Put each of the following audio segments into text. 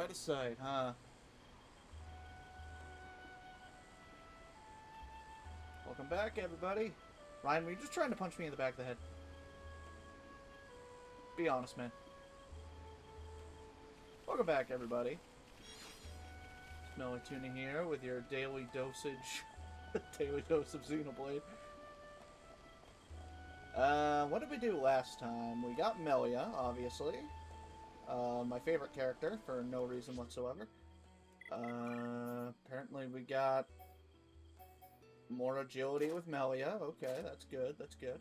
out of sight, huh? Welcome back, everybody. Ryan, were you just trying to punch me in the back of the head? Be honest, man. Welcome back, everybody. Smelly Tuna here with your daily dosage, daily dose of Xenoblade. What did we do last time? We got Melia, obviously. My favorite character, for no reason whatsoever. Apparently we got more agility with Melia. Okay, that's good, that's good.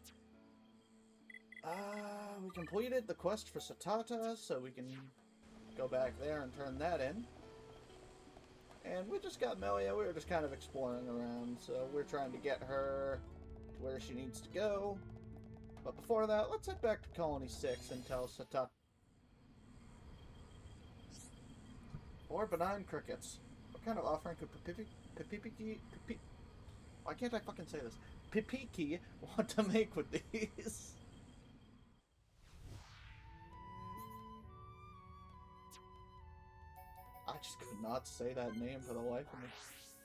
We completed the quest for Satata, so we can go back there and turn that in. And we just got Melia. We were just kind of exploring around, so we're trying to get her to where she needs to go. But before that, let's head back to Colony 6 and tell Satata. Or benign crickets. What kind of offering could Pipiki... Why can't I fucking say this? Pipiki want to make with these? I just could not say that name for the life of me.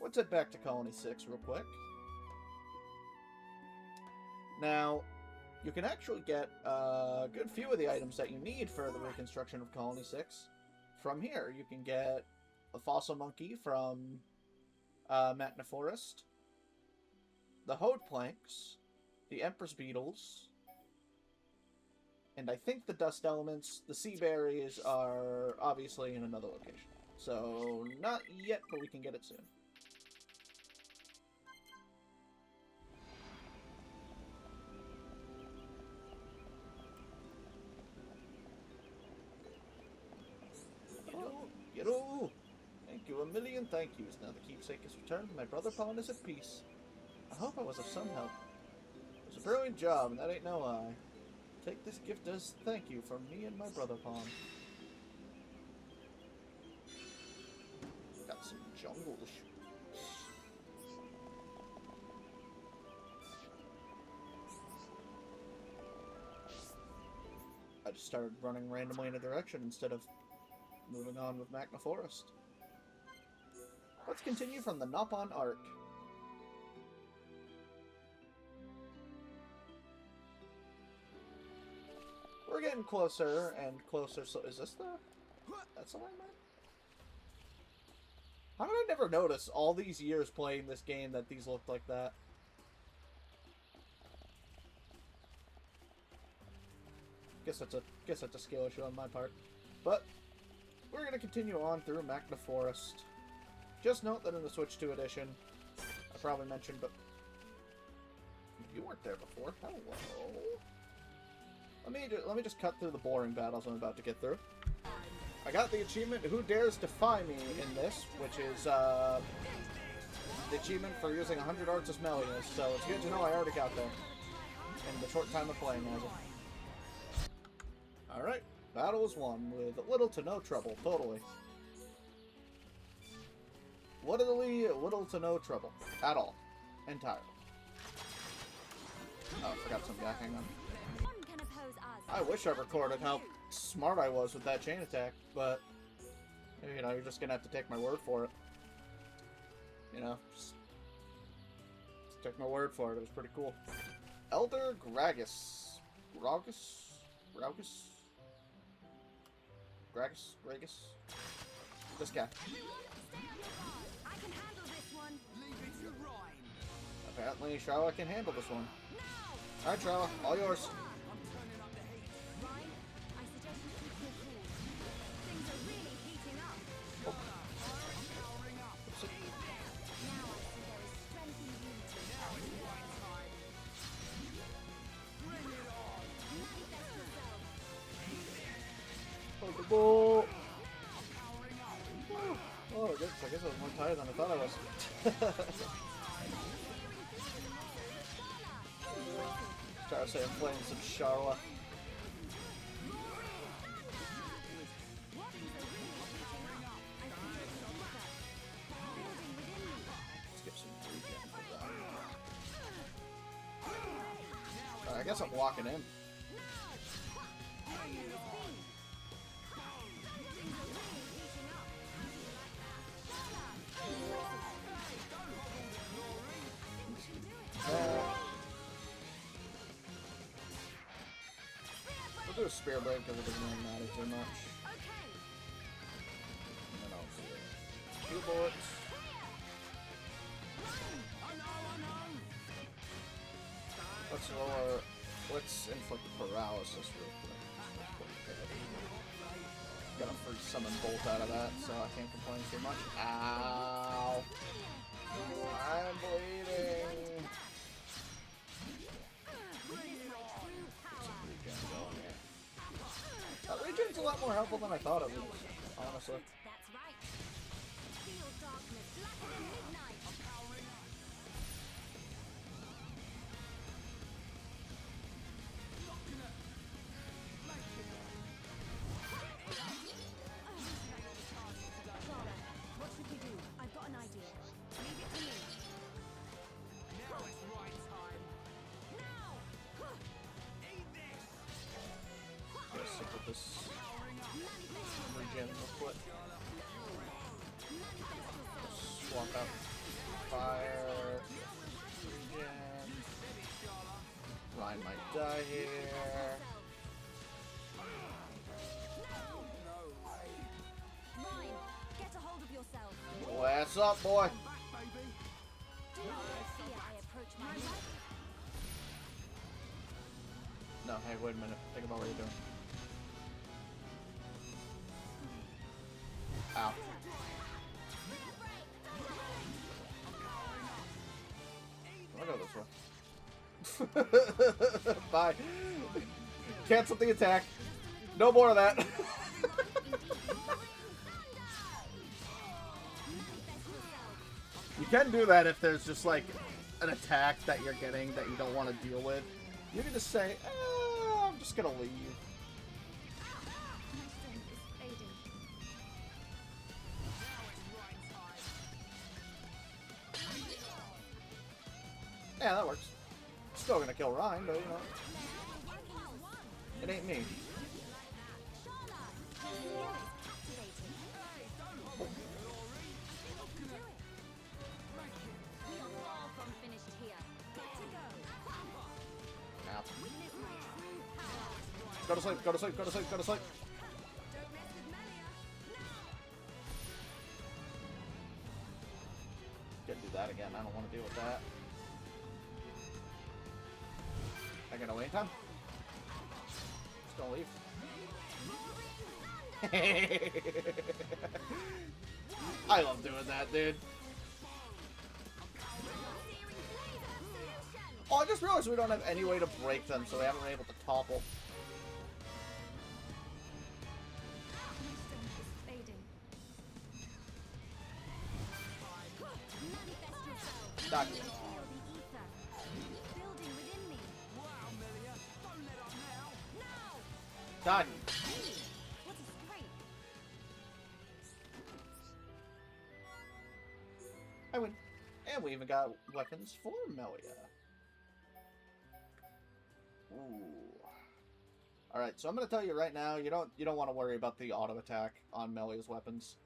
Let's head back to Colony 6 real quick. Now, you can actually get a good few of the items that you need for the reconstruction of Colony 6 from here. You can get a fossil monkey from Makna Forest, the Hode planks, the Empress beetles, and I think the dust elements. The sea berries are obviously in another location. So, not yet, but we can get it soon. Yiddo! Thank you, a million thank yous. Now the keepsake is returned, and my brother Pawn is at peace. I hope I was of some help. It was a brilliant job, and that ain't no lie. Take this gift as thank you from me and my brother Pawn. Got some jungle I just started running randomly in a direction instead of moving on with Makna Forest. Let's continue from the Nopon Arc. We're getting closer and closer. So is this the... That's the landmark? How did I never notice all these years playing this game that these looked like that? Guess that's a skill issue on my part. But we're gonna continue on through Makna Forest. Just note that in the Switch 2 edition, I probably mentioned, but you weren't there before. Hello. Let me just cut through the boring battles I'm about to get through. I got the achievement Who Dares Defy Me in this, which is the achievement for using 100 Arts as Melias, so it's good to know I already got there in the short time of playing as it. Alright, battle is won with little to no trouble, totally. Literally little to no trouble. At all. Entirely. Oh, I forgot some guy, hang on. I wish I recorded how smart I was with that chain attack, but, you know, you're just gonna have to take my word for it. You know, just take my word for it. It was pretty cool. Elder Gragas. Gragas? This guy. Apparently, Charlotte can handle this one. Alright, Charlotte, all yours. Oh, I guess I was more tired than I thought I was. Try to say I'm playing some Charla. Let's get some regen for that. Alright, I guess I'm walking in. We'll do a Spear Blade because it doesn't really matter too much. And then I'll do a few bullets. Let's inflict paralysis real quick. Got a free summon bolt out of that, so I can't complain too much. Ow! I'm bleeding! That regen's a lot more helpful than I thought it was, honestly. Swap out fire. Regen. Ryan might die here. Get a hold of yourself. What's up, boy? No, hey, wait a minute. Think about what you're doing. Ow. I'll go this way. Bye. Cancel the attack. No more of that. You can do that if there's just like an attack that you're getting that you don't want to deal with. You can just say, I'm just gonna leave. Yeah, that works. Still gonna kill Ryan, but you know. It ain't me. Ow. Go to sleep, go to sleep, go to sleep, go to sleep. Can't do that again. I don't want to deal with that. I got no wait time. Just gonna leave. I love doing that, dude. Oh, I just realized we don't have any way to break them, so we haven't been able to topple. Done. Done. I win. And we even got weapons for Melia. Ooh. Alright, so I'm gonna tell you right now, you don't want to worry about the auto attack on Melia's weapons.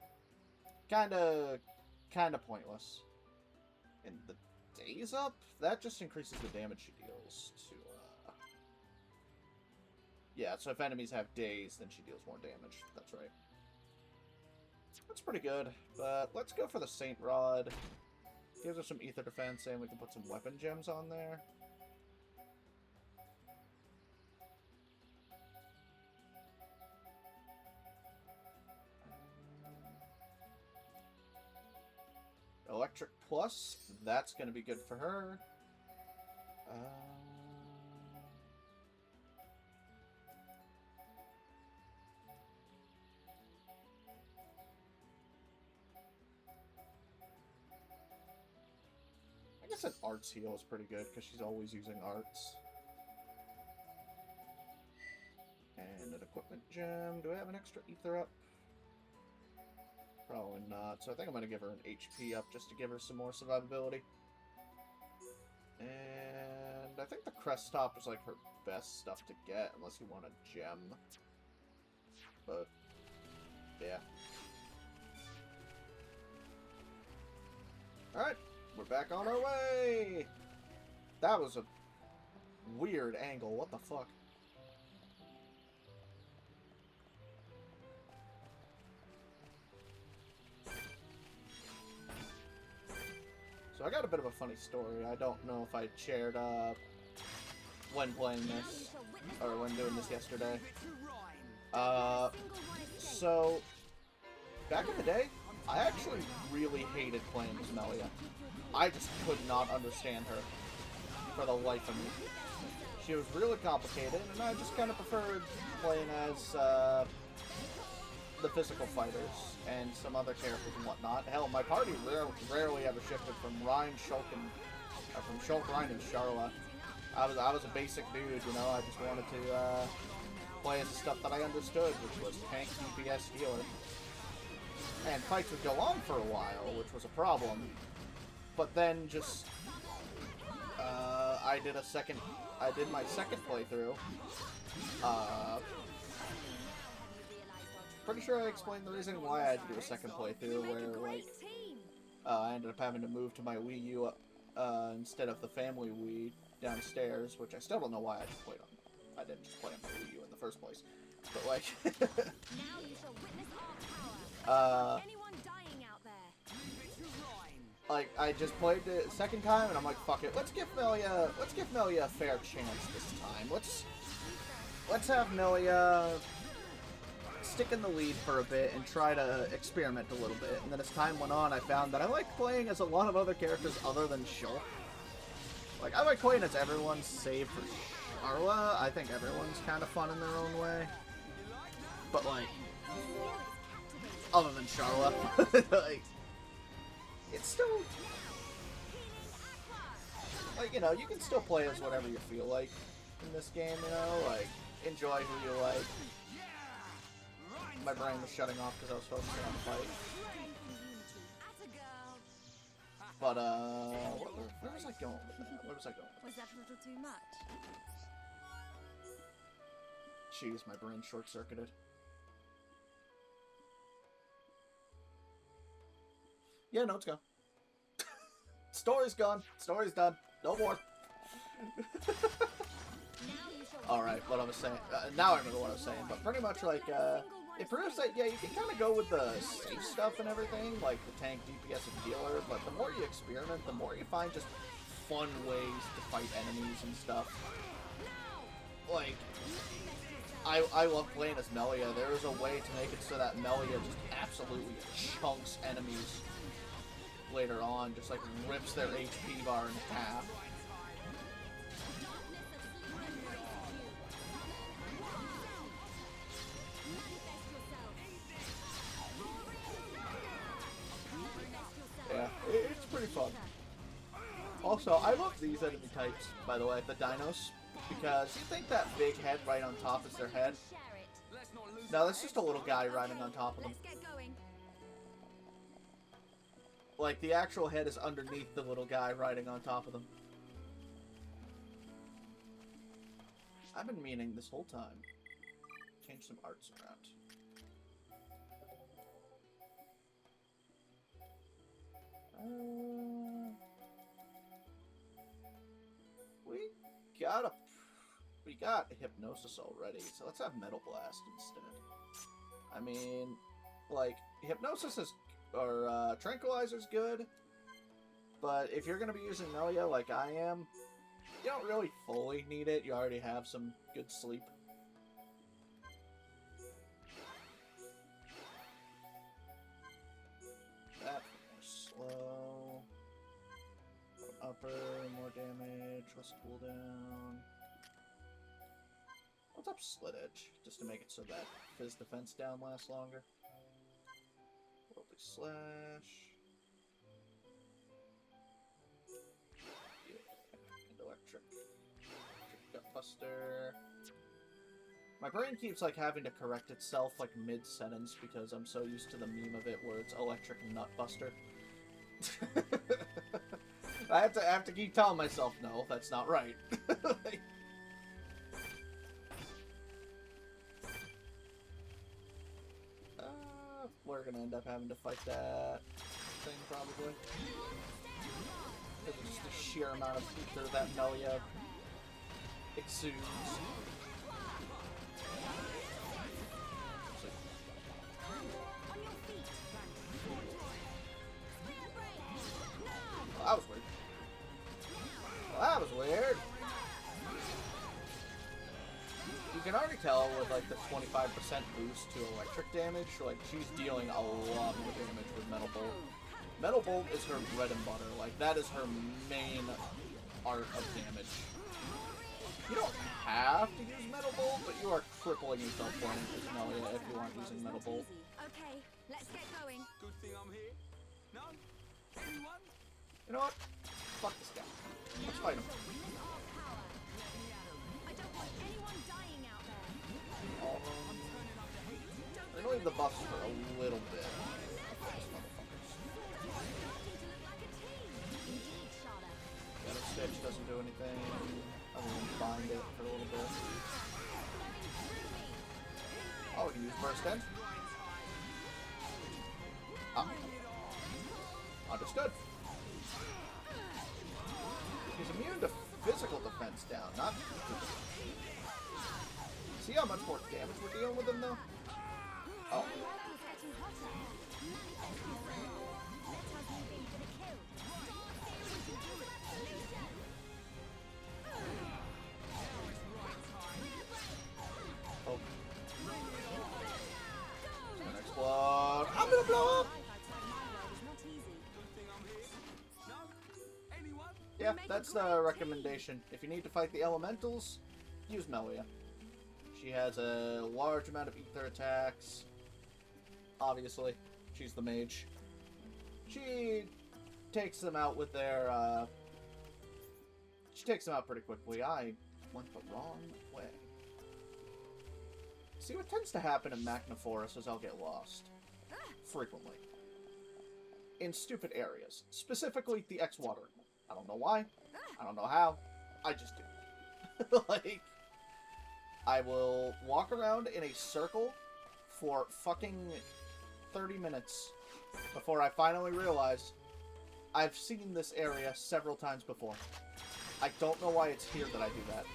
Kinda pointless. And the daze up? That just increases the damage she deals to yeah, so if enemies have daze, then she deals more damage. That's right. That's pretty good, but let's go for the Saint Rod. Gives her some ether defense, and we can put some weapon gems on there. Electric Plus, that's going to be good for her. I guess an arts heal is pretty good because she's always using arts. And an equipment gem. Do I have an extra ether up? Probably not. So I think I'm going to give her an HP up just to give her some more survivability. And I think the crest top is like her best stuff to get unless you want a gem. But yeah. Alright. We're back on our way! That was a weird angle. What the fuck? So I got a bit of a funny story. I don't know if I shared when playing this, or when doing this yesterday. So, back in the day, I actually really hated playing as Melia. I just could not understand her for the life of me. She was really complicated, and I just kind of preferred playing as the physical fighters and some other characters and whatnot. Hell, my party rarely ever shifted from Ryan, Shulk, from Shulk, Ryan, and Charla. I was a basic dude, you know. I just wanted to play as the stuff that I understood, which was tank, DPS, healer. And fights would go on for a while, which was a problem. But then just I did my second playthrough. Pretty sure I explained the reason why I had to do a second playthrough, where like I ended up having to move to my Wii U instead of the family Wii downstairs, which I still don't know why I just played on. I didn't just play on my Wii U in the first place, but like, like I just played the second time, and I'm like, fuck it, let's give Melia a fair chance this time. Let's have Melia stick in the lead for a bit and try to experiment a little bit. And then as time went on, I found that I like playing as a lot of other characters other than Shulk. Like, I like playing as everyone save for Charla. I think everyone's kind of fun in their own way. But, like, other than Charla, like, it's still, like, you know, you can still play as whatever you feel like in this game, you know? Like, enjoy who you like. My brain was shutting off because I was focusing on the fight. But, where was I going with that? Where was I going with that? Was that a little too much? Jeez, my brain short-circuited. Yeah, no, it's gone. Story's gone. Story's done. No more. Alright, what I was saying. Now I remember what I was saying, but pretty much like, it proves that, yeah, you can kind of go with the safe stuff and everything, like the tank, DPS, and healer, but the more you experiment, the more you find just fun ways to fight enemies and stuff. Like, I love playing as Melia. There is a way to make it so that Melia just absolutely chunks enemies later on, just like rips their HP bar in half. Yeah, it's pretty fun. Also, I love these enemy types, by the way, the dinos, because you think that big head right on top is their head. No, that's just a little guy riding on top of them. Like, the actual head is underneath the little guy riding on top of them. I've been meaning this whole time. Change some arts around. We got Hypnosis already, so let's have Metal Blast instead. I mean, like, Hypnosis is, or Tranquilizer's good, but if you're gonna be using Melia like I am, you don't really fully need it. You already have some good sleep. That more slow. Upper, more damage, less cooldown. What's up Slit Edge? Just to make it so that Fizz defense down lasts longer. Worldly Slash. Yeah, and Electric. Gutbuster. My brain keeps like having to correct itself like mid-sentence because I'm so used to the meme of it where it's Electric Nutbuster. I have to keep telling myself, no, that's not right. Like, we're gonna end up having to fight that thing probably. Because of just the sheer amount of ether that Melia exudes. Well, that was weird. with like the 25% boost to electric damage. Like, she's dealing a lot more damage with Metal Bolt. Metal Bolt is her bread and butter. Like, that is her main art of damage. You don't have to use Metal Bolt, but you are crippling yourself playing Melia if you aren't using Metal Bolt. Okay, let's get going. Good thing I'm here. No? Anyone? You know what? Fuck this guy. Let's fight him. I don't want anyone dying out there. They're going to leave the buffs for a little bit. Those motherfuckers. Indeed, Charlotte. Shadow Stitch doesn't do anything. other than bind it for a little bit. Oh, we can use Burst End. Ah. Understood. He's immune to physical defense down, not... See how much more damage we're dealing with him, though? Oh. Oh. It's gonna explode. I'm gonna blow up! Yeah, that's the recommendation. If you need to fight the elementals, use Melia. She has a large amount of ether attacks. Obviously, she's the mage. She takes them out with their, she takes them out pretty quickly. I went the wrong way. See, what tends to happen in Makna Forest is I'll get lost. Frequently. In stupid areas. Specifically, the X-Water. I don't know why. I don't know how. I just do. Like, I will walk around in a circle for fucking 30 minutes before I finally realize I've seen this area several times before. I don't know why it's here that I do that.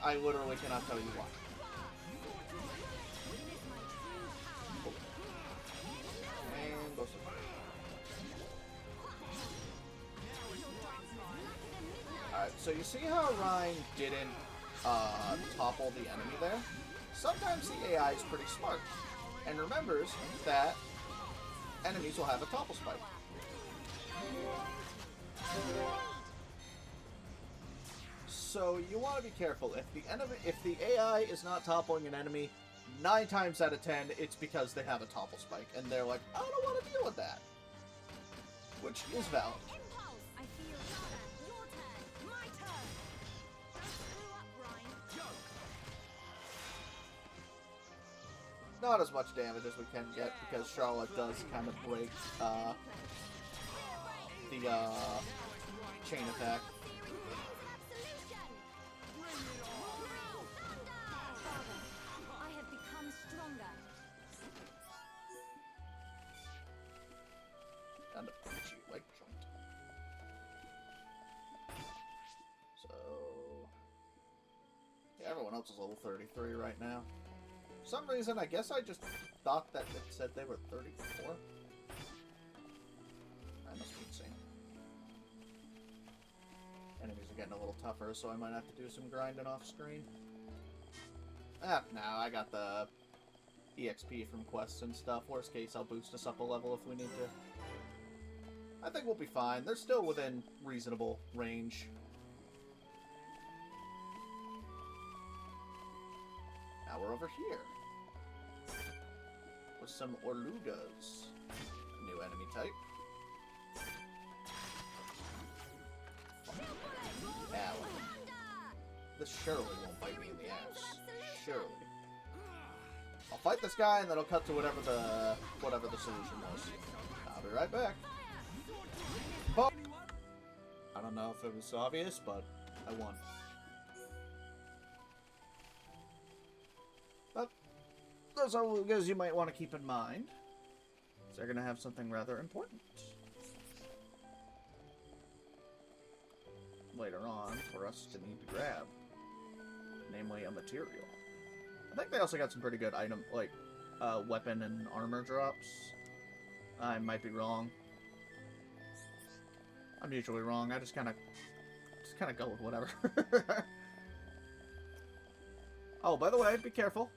I literally cannot tell you why. And go somewhere. Alright, so you see how Ryan didn't topple the enemy there? Sometimes the AI is pretty smart and remembers that enemies will have a topple spike. So you want to be careful. If the AI is not toppling an enemy, 9 times out of 10, it's because they have a topple spike, and they're like, I don't want to deal with that. Which is valid. I feel Charlotte. Your turn. My turn. Don't screw up, Ryan. Not as much damage as we can get, because Charlotte does kind of break the chain attack. I have become stronger. And a punchy leg joint. So... yeah, everyone else is level 33 right now. For some reason, I guess I just thought that it said they were 34. That must be insane. Enemies are getting a little tougher, so I might have to do some grinding off screen. Ah, no, I got the EXP from quests and stuff. Worst case, I'll boost us up a level if we need to. I think we'll be fine. They're still within reasonable range. Now we're over here. With some Orlugas. A new enemy type. Ow. This surely won't bite me in the ass. Surely. I'll fight this guy and then I'll cut to whatever the solution was. I'll be right back. Oh. I don't know if it was obvious, but I won. But those are Orlugas you might want to keep in mind. They're going to have something rather important later on for us to need to grab. Namely, a material. I think they also got some pretty good item, like, weapon and armor drops. I might be wrong. I'm usually wrong. I just kind of just kind of go with whatever. Oh, by the way, be careful.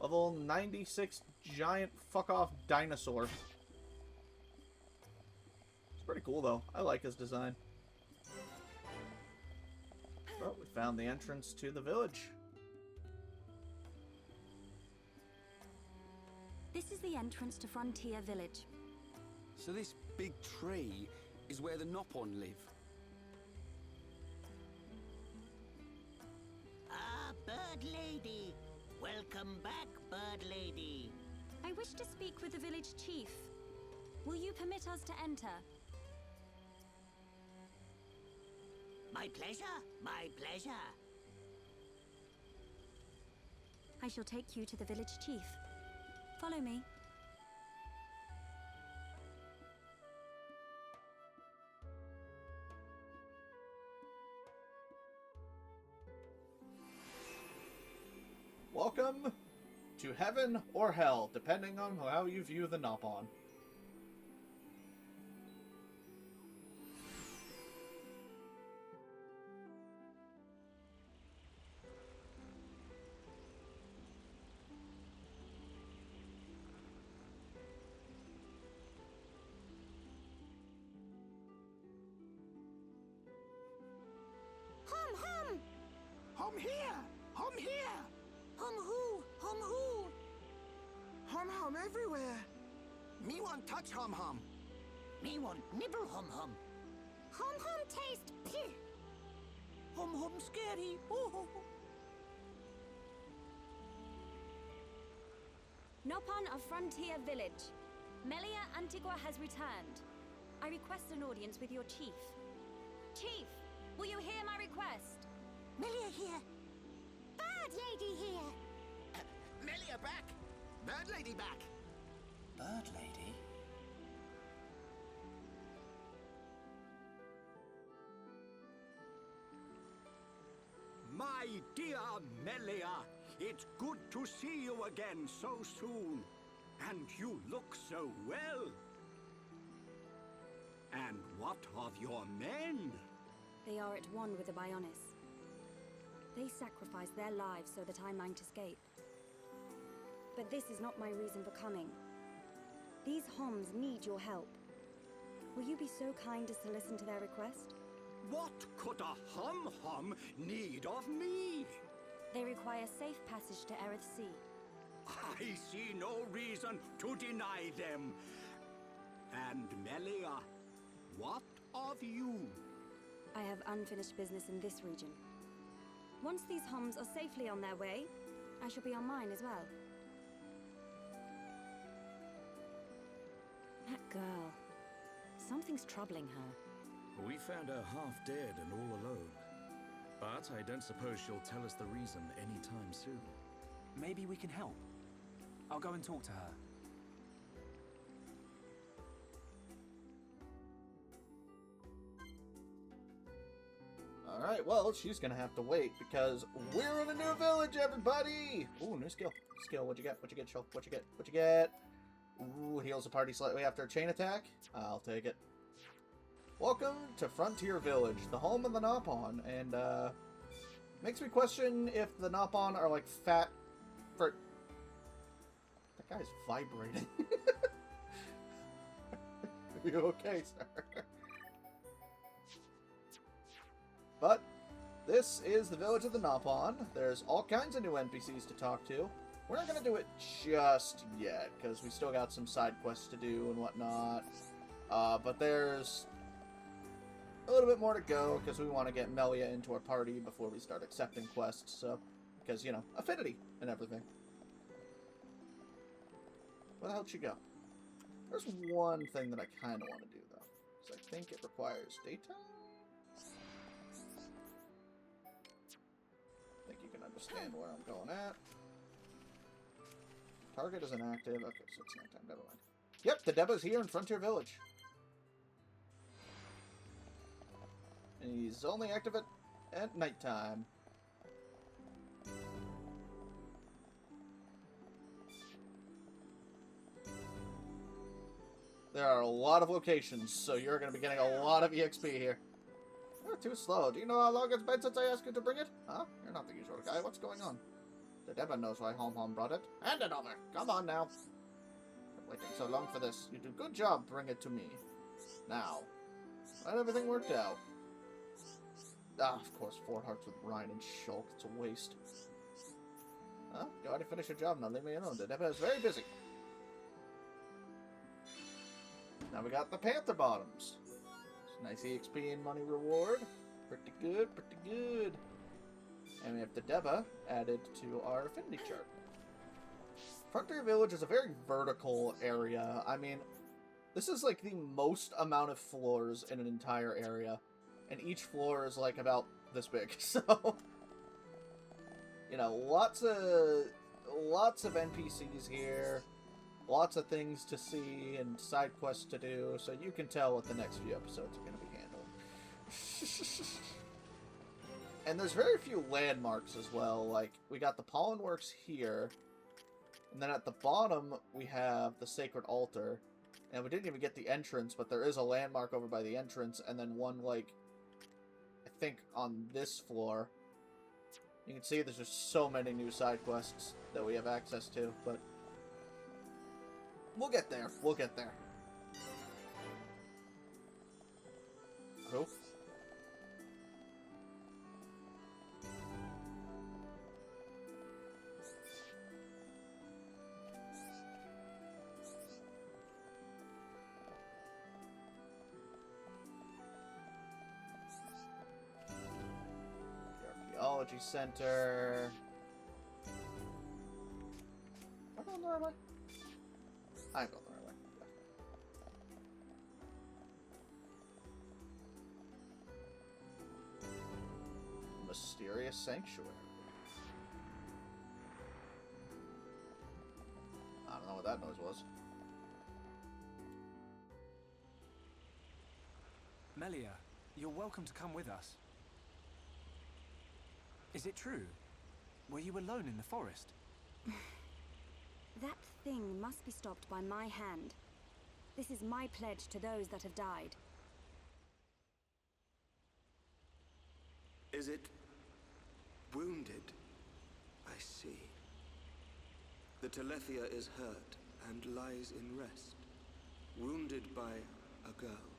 Level 96 giant fuck-off dinosaur. It's pretty cool, though. I like his design. Well, we found the entrance to the village. This is the entrance to Frontier Village. So this big tree is where the Nopon live. Ah, Bird Lady. Welcome back, Bird Lady. I wish to speak with the village chief. Will you permit us to enter? My pleasure, my pleasure. I shall take you to the village chief. Follow me. Welcome to heaven or hell, depending on how you view the Nopon. Hum hum! Hum here! Hum here! Hum who? Hum who? Hum hum everywhere! Me want touch hum hum. Me want nibble hum hum. Hum hum taste phew. Hum hum scary. Oh. Nopon of Frontier Village. Melia Antigua has returned. I request an audience with your chief. Chief, will you hear my request? Melia here. Bird Lady here. Melia back! Bird Lady back! Bird Lady? My dear Melia, it's good to see you again so soon. And you look so well. And what of your men? They are at one with the Bionis. They sacrificed their lives so that I might escape. But this is not my reason for coming. These Homs need your help. Will you be so kind as to listen to their request? What could a hum-hum need of me? They require safe passage to Erith Sea. I see no reason to deny them. And Melia, what of you? I have unfinished business in this region. Once these Homs are safely on their way, I shall be on mine as well. That girl. Something's troubling her. We found her half dead and all alone. But I don't suppose she'll tell us the reason anytime soon. Maybe we can help. I'll go and talk to her. Alright, well, she's gonna have to wait because we're in a new village, everybody! Ooh, new skill. Skill, what'd you get? What'd you get, Shulk? What'd you get? What'd you get? Ooh, heals the party slightly after a chain attack. I'll take it. Welcome to Frontier Village, the home of the Nopon, and, makes me question if the Nopon are, like, fat for... That guy's vibrating. Are you okay, sir? But this is the village of the Nopon. There's all kinds of new NPCs to talk to. We're not going to do it just yet, because we still got some side quests to do and whatnot. But there's a little bit more to go, because we want to get Melia into our party before we start accepting quests. So, because, you know, affinity and everything. Where the hell did she go? There's one thing that I kind of want to do, though. Because I think it requires daytime? I think you can understand where I'm going at. Target is inactive. Okay, so it's nighttime. Never mind. Yep, the Deba's here in Frontier Village. And he's only active at nighttime. There are a lot of locations, so you're going to be getting a lot of EXP here. too slow. Do you know how long it's been since I asked you to bring it? Huh? You're not the usual guy. What's going on? The Deba knows why Hom Hom brought it. Hand it over. Come on now. Been waiting so long for this. You do good job. Bring it to me. Now. Let everything worked out. Ah, of course, 4 hearts with Ryan and Shulk. It's a waste. Huh? Go ahead and finish your job now. Leave me alone. The Deba is very busy. Now we got the Panther Bottoms. Nice EXP and money reward. Pretty good, pretty good. And we have the Deba added to our affinity chart. Frontier Village is a very vertical area. I mean, this is like the most amount of floors in an entire area. And each floor is like about this big. So, you know, lots of NPCs here. Lots of things to see and side quests to do, so you can tell what the next few episodes are going to be handled. And there's very few landmarks as well. Like, we got the Pollen Works here, and then at the bottom we have the Sacred Altar. And we didn't even get the entrance, but there is a landmark over by the entrance, and then one, like, I think on this floor. You can see there's just so many new side quests that we have access to, but we'll get there. We'll get there. Who? The Archaeology Center. Am I going the right way? I'm going the right way. Mysterious Sanctuary. I don't know what that noise was. Melia, you're welcome to come with us. Is it true? Were you alone in the forest? That thing must be stopped by my hand. This is my pledge to those that have died. Is it wounded? I see. The Telethia is hurt and lies in rest, wounded by a girl.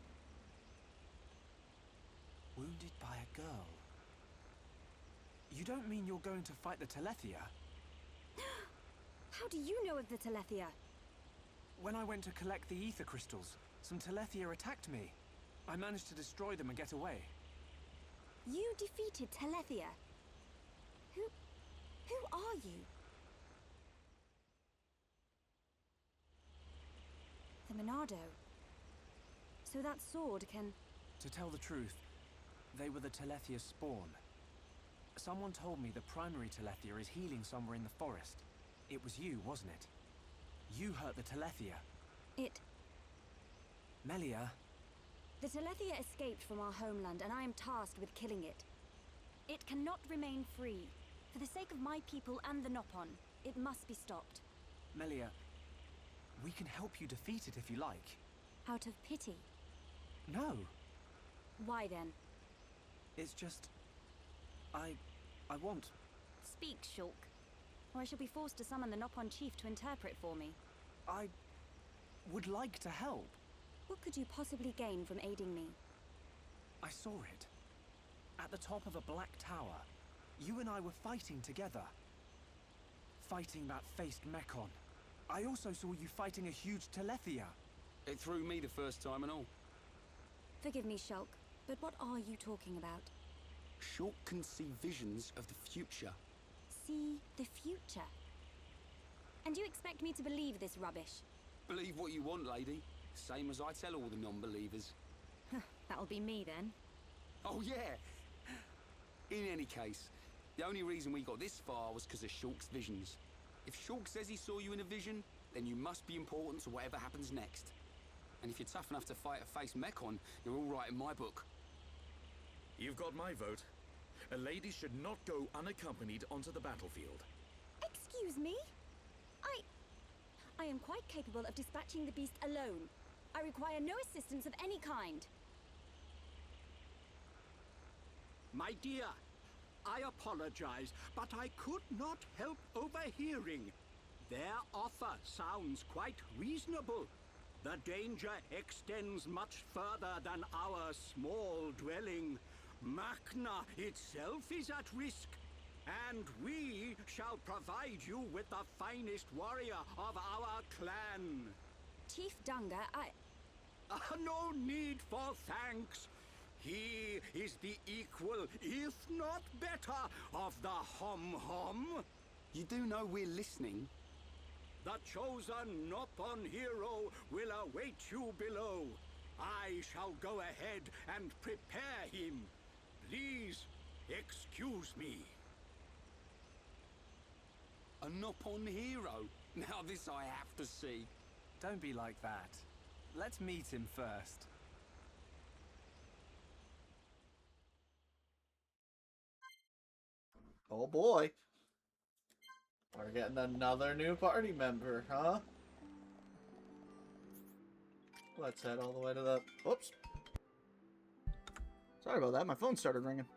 Wounded by a girl? You don't mean you're going to fight the Telethia? How do you know of the Telethia? When I went to collect the ether crystals, some Telethia attacked me. I managed to destroy them and get away. You defeated Telethia? Who are you? The Monado. So that sword can... To tell the truth, they were the Telethia spawn. Someone told me the primary Telethia is healing somewhere in the forest. It was you, wasn't it? You hurt the Telethia. It... Melia. The Telethia escaped from our homeland, and I am tasked with killing it. It cannot remain free. For the sake of my people and the Nopon, it must be stopped. Melia, we can help you defeat it if you like. Out of pity. No. Why then? It's just... I want... Speak, Shulk, or I shall be forced to summon the Nopon chief to interpret for me. I would like to help. What could you possibly gain from aiding me? I saw it. At the top of a black tower. You and I were fighting together. Fighting that faced Mekon. I also saw you fighting a huge Telethia. It threw me the first time and all. Forgive me, Shulk, but what are you talking about? Shulk can see visions of the future. See the future? And you expect me to believe this rubbish? Believe what you want, lady. Same as I tell all the non-believers. That'll be me then. Oh, yeah! In any case, the only reason we got this far was because of Shulk's visions. If Shulk says he saw you in a vision, then you must be important to whatever happens next. And if you're tough enough to fight a face Mekon, you're all right in my book. You've got my vote. A lady should not go unaccompanied onto the battlefield. Excuse me? I am quite capable of dispatching the beast alone. I require no assistance of any kind. My dear, I apologize, but I could not help overhearing. Their offer sounds quite reasonable. The danger extends much further than our small dwelling. Makna itself is at risk, and we shall provide you with the finest warrior of our clan. Chief Dunga, No need for thanks. He is the equal, if not better, of the Hom-Hom. You do know we're listening? The chosen Nopon hero will await you below. I shall go ahead and prepare him. Please, excuse me. A Nopon hero? Now this I have to see. Don't be like that. Let's meet him first. Oh boy. We're getting another new party member, huh? Let's head all the way to the... Oops. Sorry about that, my phone started ringing.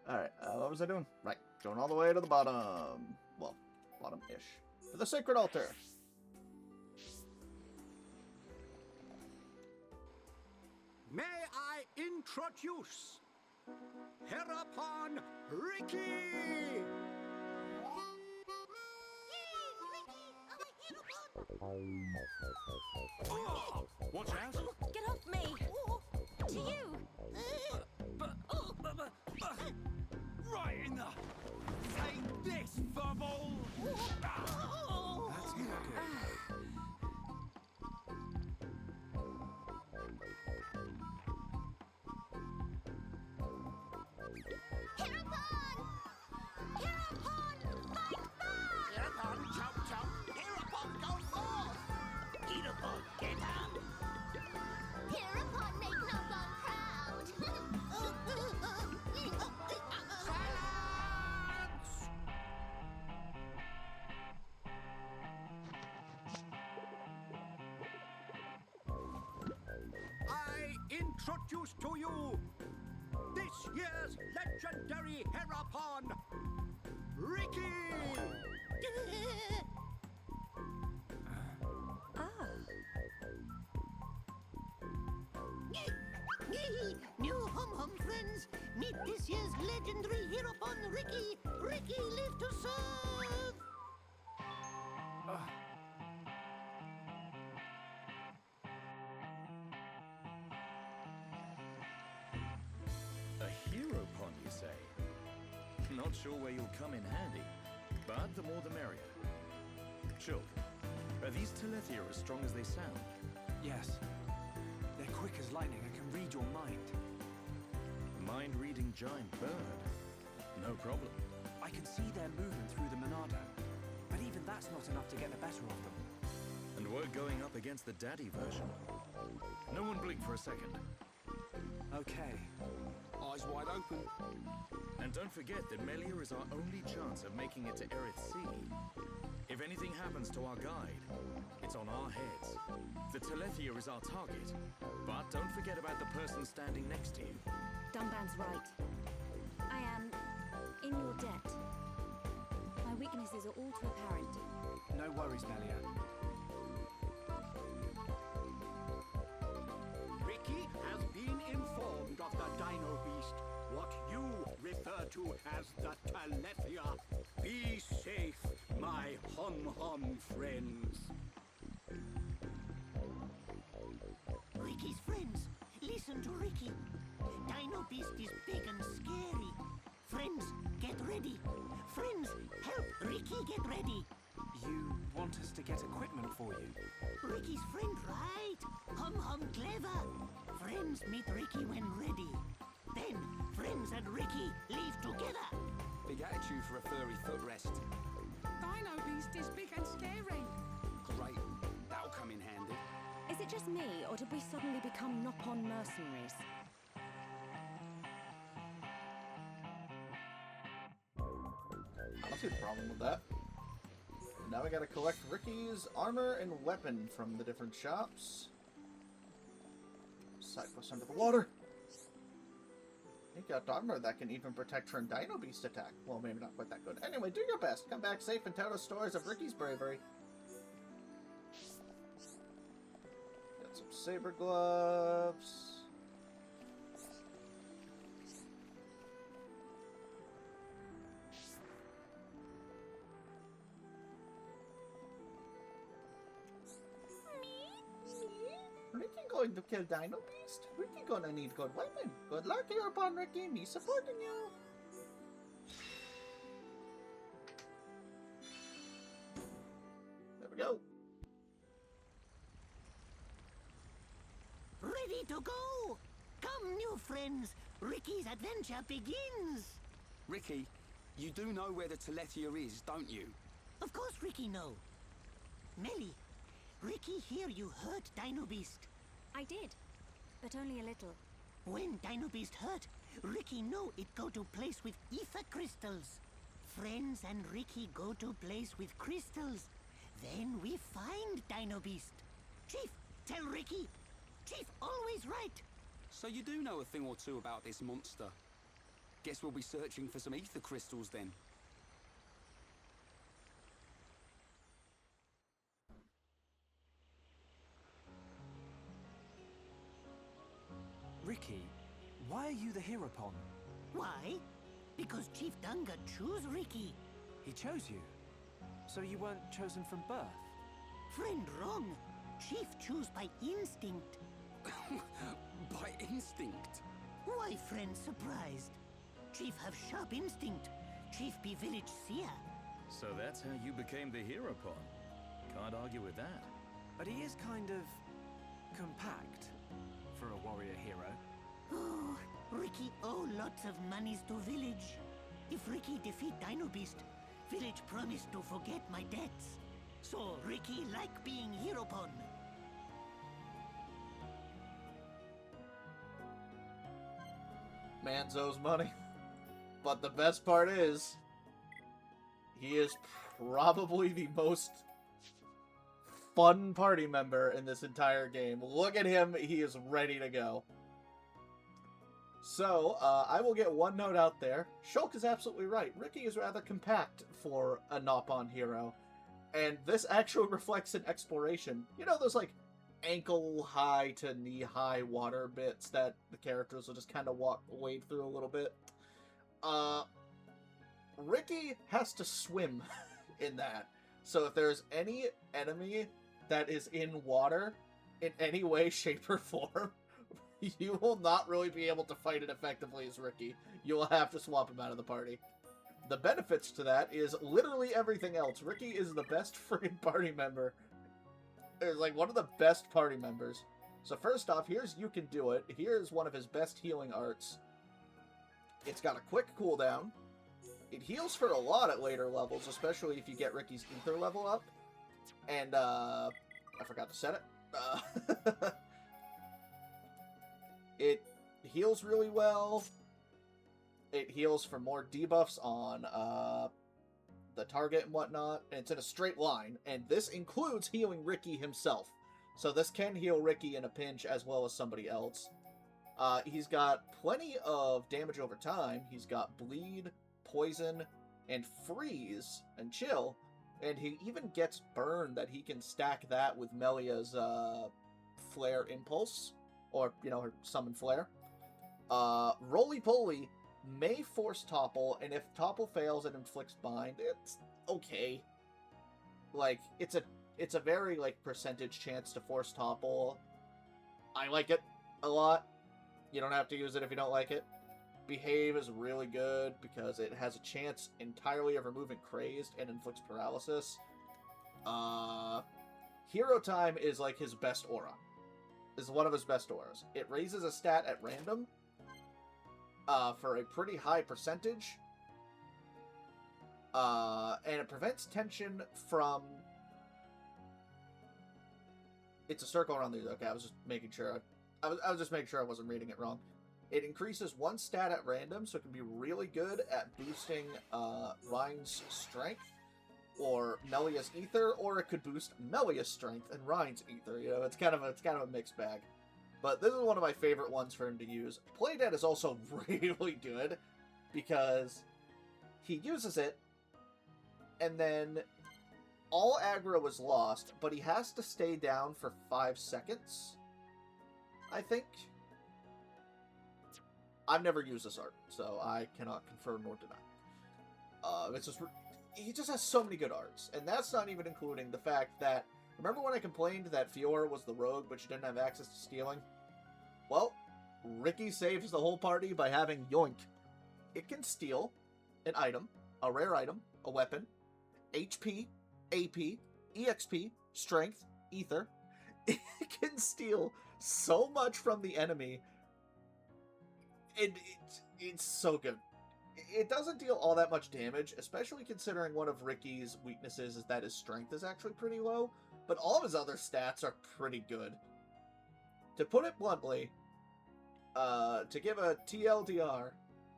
Alright, what was I doing? Right, going all the way to the bottom. Well, bottom-ish. To the sacred altar. May I introduce Herapon Ricky! Oh, watch out! get off me! To you! Right in the... Take this, bubble! That's not good. Hereupon! Hereupon! Fight back! Hereupon, chomp chomp. Hereupon, go forth. Hereupon, get up. Hereupon, make Nopon proud! Silence! I introduce to you this year's legendary Herapon, Ricky! New hum-hum friends, meet this year's legendary Hereupon Ricky. Ricky live to serve. A hero pond, you say? Not sure where you'll come in handy, but the more the merrier. Shulk, are these Telethia as strong as they sound? Yes. They're quick as lightning and can read your mind. Mind-reading giant bird? No problem. I can see their movement through the Monado, but even that's not enough to get the better of them. And we're going up against the daddy version. No one blink for a second. Okay. Eyes wide open. And don't forget that Melia is our only chance of making it to Erith Sea. If anything happens to our guide, it's on our heads. The Telethia is our target, but don't forget about the person standing next to you. Dunban's right. I am in your debt. My weaknesses are all too apparent. No worries, Melia. Ricky has been informed of the Dino Beast, what you refer to as the Telethia. Be safe, my hum-hum friends. Ricky's friends, listen to Ricky. Dino Beast is big and scary. Friends, get ready. Friends, help Ricky get ready. You want us to get equipment for you? Ricky's friend, right? Hum-hum clever. Friends meet Ricky when ready. Then, friends and Ricky leave together. Big attitude for a furry footrest. Dino Beast is big and scary. Great. That'll come in handy. Is it just me, or did we suddenly become Nopon mercenaries? I don't see the problem with that. Now we gotta collect Ricky's armor and weapon from the different shops. Side quest under the water. You got armor that can even protect from Dino Beast attack. Well, maybe not quite that good. Anyway, do your best. Come back safe and tell us stories of Ricky's bravery. Got some saber gloves. Ricky going to kill Dino Beast? Ricky gonna need good weapon. Good luck here upon Ricky, me supporting you. There we go. Ready to go! Come, new friends. Ricky's adventure begins. Ricky, you do know where the Telethia is, don't you? Of course Ricky know. Melly, Ricky hear you hurt Dino Beast. I did, but only a little. When Dino Beast hurt, Ricky know it go to place with ether crystals. Friends and Ricky go to place with crystals. Then we find Dino Beast. Chief, tell Ricky. Chief always right. So you do know a thing or two about this monster. Guess we'll be searching for some ether crystals then. Ricky, why are you the hero pawn? Why? Because Chief Dunga choose Ricky. He chose you. So you weren't chosen from birth? Friend wrong. Chief choose by instinct. By instinct? Why friend surprised? Chief have sharp instinct. Chief be village seer. So that's how you became the hero pawn. Can't argue with that. But he is kind of compact for a warrior hero. Oh, Ricky owe lots of monies to village. If Ricky defeat Dino Beast, village promise to forget my debts. So Ricky like being hero pawn. Man's owes money. But the best part is, he is probably the most fun party member in this entire game. Look at him, he is ready to go. So, I will get one note out there. Shulk is absolutely right. Ricky is rather compact for a Nopon hero. And this actually reflects in exploration. You know those, like, ankle-high to knee-high water bits that the characters will just kind of wade through a little bit? Ricky has to swim in that. So if there's any enemy that is in water in any way, shape, or form, you will not really be able to fight it effectively as Ricky. You will have to swap him out of the party. The benefits to that is literally everything else. Ricky is the best friggin' party member. It's like one of the best party members. So first off, here's You Can Do It. Here's one of his best healing arts. It's got a quick cooldown. It heals for a lot at later levels, especially if you get Ricky's ether level up. And, I forgot to set it. It heals really well. It heals for more debuffs on, the target and whatnot. And it's in a straight line. And this includes healing Ricky himself. So this can heal Ricky in a pinch as well as somebody else. He's got plenty of damage over time. He's got bleed, poison, and freeze, and chill. And he even gets burn that he can stack that with Melia's, flare impulse. Or, you know, her summon flare. Roly-poly may force topple, and if topple fails and inflicts bind, it's okay. Like, it's a very, like, percentage chance to force topple. I like it a lot. You don't have to use it if you don't like it. Behave is really good because it has a chance entirely of removing Crazed and inflicts paralysis. Hero Time is like his best aura. Is one of his best auras. It raises a stat at random for a pretty high percentage. And it prevents tension from... It's a circle around the... Okay, I was just making sure... I was just making sure I wasn't reading it wrong. It increases one stat at random, so it can be really good at boosting Rhine's strength, or Melia's ether, or it could boost Melia's strength and Rhine's ether. You know, it's kind of a mixed bag. But this is one of my favorite ones for him to use. Playdead is also really good because he uses it, and then all aggro is lost, but he has to stay down for 5 seconds, I think. I've never used this art, so I cannot confirm nor deny. It's just he just has so many good arts, and that's not even including the fact that, remember when I complained that Fiora was the rogue but she didn't have access to stealing? Well, Ricky saves the whole party by having Yoink. It can steal an item, a rare item, a weapon, HP, AP, EXP, Strength, Ether. It can steal so much from the enemy. It's so good. It doesn't deal all that much damage, especially considering one of Ricky's weaknesses is that his strength is actually pretty low, but all of his other stats are pretty good. To put it bluntly, to give a TLDR,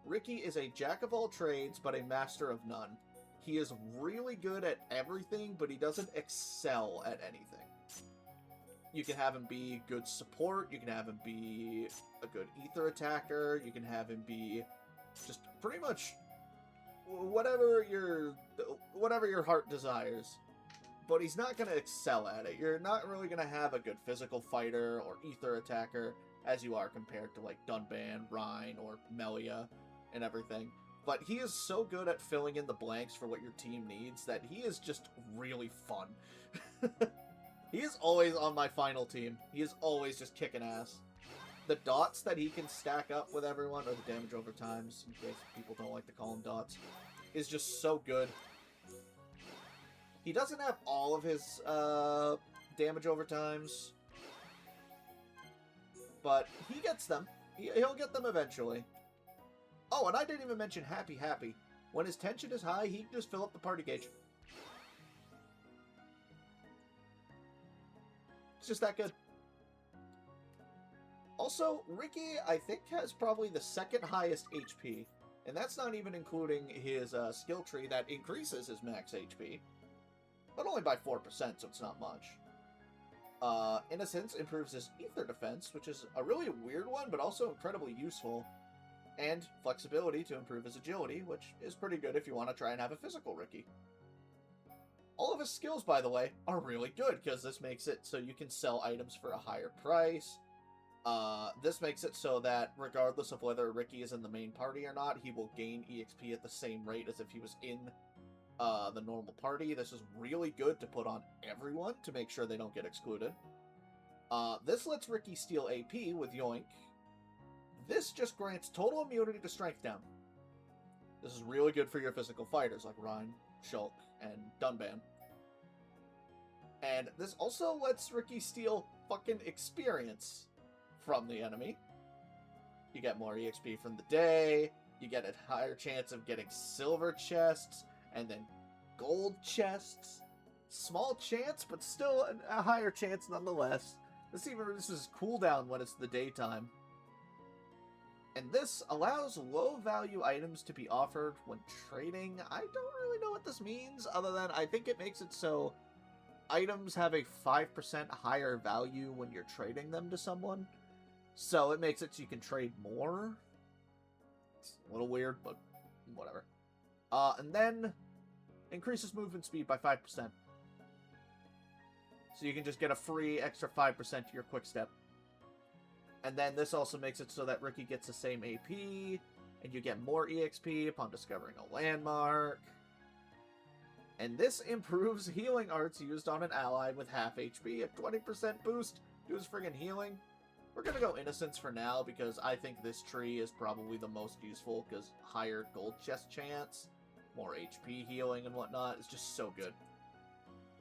Ricky is a jack of all trades, but a master of none. He is really good at everything, but he doesn't excel at anything. You can have him be good support, you can have him be a good ether attacker, you can have him be just pretty much whatever your heart desires. But he's not going to excel at it. You're not really going to have a good physical fighter or ether attacker as you are compared to like Dunban, Rhine, or Melia and everything. But he is so good at filling in the blanks for what your team needs that he is just really fun. He is always on my final team. He is always just kicking ass. The dots that he can stack up with everyone, or the damage over times, in case people don't like to call them dots, is just so good. He doesn't have all of his damage over times, but he gets them. He'll get them eventually. Oh, and I didn't even mention Happy Happy. When his tension is high, he can just fill up the party gauge. It's just that good. Also, Ricky, I think, has probably the second highest HP. And that's not even including his skill tree that increases his max HP. But only by 4%, so it's not much. Innocence improves his ether defense, which is a really weird one, but also incredibly useful. And flexibility to improve his agility, which is pretty good if you want to try and have a physical Ricky. All of his skills, by the way, are really good, because this makes it so you can sell items for a higher price. This makes it so that, regardless of whether Ricky is in the main party or not, he will gain EXP at the same rate as if he was in the normal party. This is really good to put on everyone to make sure they don't get excluded. This lets Ricky steal AP with Yoink. This just grants total immunity to strength down. This is really good for your physical fighters like Rhine, Shulk, and Dunban. And this also lets Ricky steal fucking experience from the enemy. You get more EXP from the day, you get a higher chance of getting silver chests, and then gold chests. Small chance, but still a higher chance nonetheless. This is cooldown when it's the daytime. And this allows low-value items to be offered when trading. I don't really know what this means, other than I think it makes it so items have a 5% higher value when you're trading them to someone. So it makes it so you can trade more. It's a little weird, but whatever. And then increases movement speed by 5%. So you can just get a free extra 5% to your quick step. And then this also makes it so that Ricky gets the same AP, and you get more EXP upon discovering a landmark. And this improves healing arts used on an ally with half HP, a 20% boost to his friggin' healing. We're gonna go Innocence for now, because I think this tree is probably the most useful, because higher gold chest chance, more HP healing and whatnot, is just so good.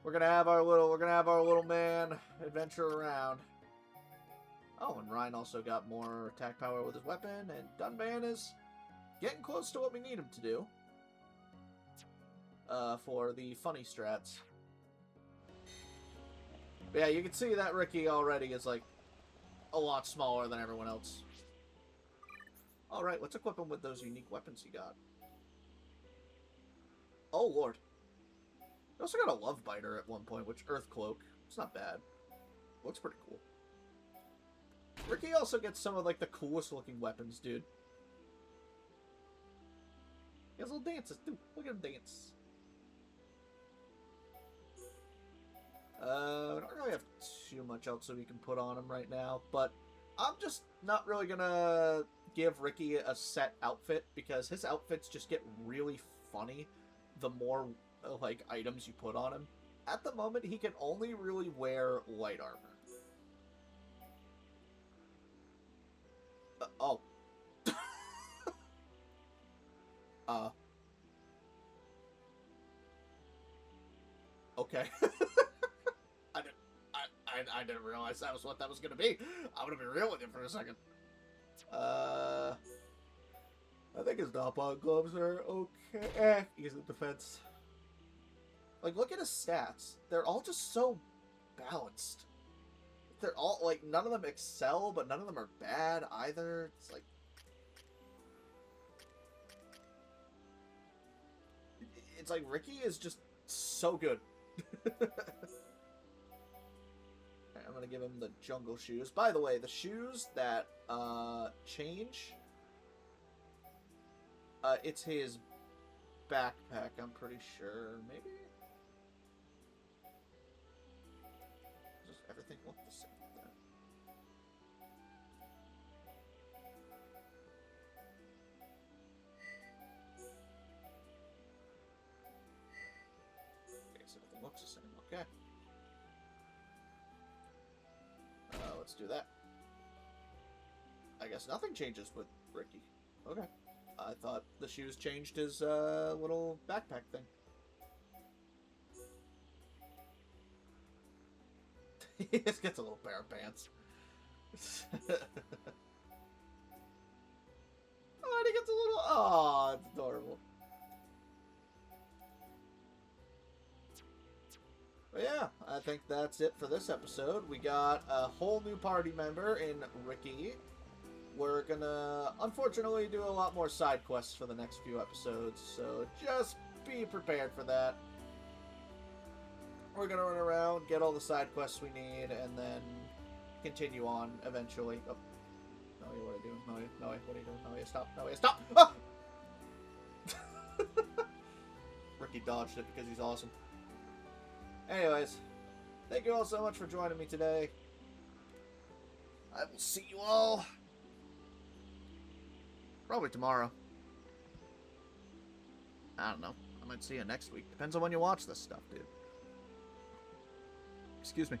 We're gonna have our little man adventure around. Oh, and Ryan also got more attack power with his weapon, and Dunban is getting close to what we need him to do. For the funny strats. But yeah, you can see that Ricky already is, like, a lot smaller than everyone else. Alright, let's equip him with those unique weapons he got. Oh, Lord. He also got a Love Biter at one point, which Earth Cloak. It's not bad. Looks pretty cool. Ricky also gets some of, like, the coolest looking weapons, dude. He has little dances, dude. Look at him dance. We don't really have too much else that we can put on him right now, but I'm just not really gonna give Ricky a set outfit, because his outfits just get really funny the more, like, items you put on him. At the moment, he can only really wear light armor. Oh. Okay. I didn't realize that was what that was gonna be. I'm gonna be real with you for a second. I think his Doppog gloves are okay. He's in defense. Like, look at his stats. They're all just so balanced. They're all, like, none of them excel, but none of them are bad either. It's like... It's like Ricky is just so good. I'm gonna give him the jungle shoes. By the way, the shoes that change, it's his backpack, I'm pretty sure. Maybe? Does everything look the same then? Okay, so everything looks the same. Okay. Let's do that. I guess nothing changes with Ricky. Okay. I thought the shoes changed his little backpack thing. He just gets a little pair of pants. Oh, and he gets a little... Oh, it's adorable. But yeah, I think that's it for this episode. We got a whole new party member in Ricky. We're gonna, unfortunately, do a lot more side quests for the next few episodes, so just be prepared for that. We're gonna run around, get all the side quests we need, and then continue on eventually. Oh. Noe, what are you doing? Noe, what are you doing? Noe, stop. Noe, stop! Ah! Ricky dodged it because he's awesome. Anyways, thank you all so much for joining me today. I will see you all probably tomorrow. I don't know. I might see you next week. Depends on when you watch this stuff, dude. Excuse me.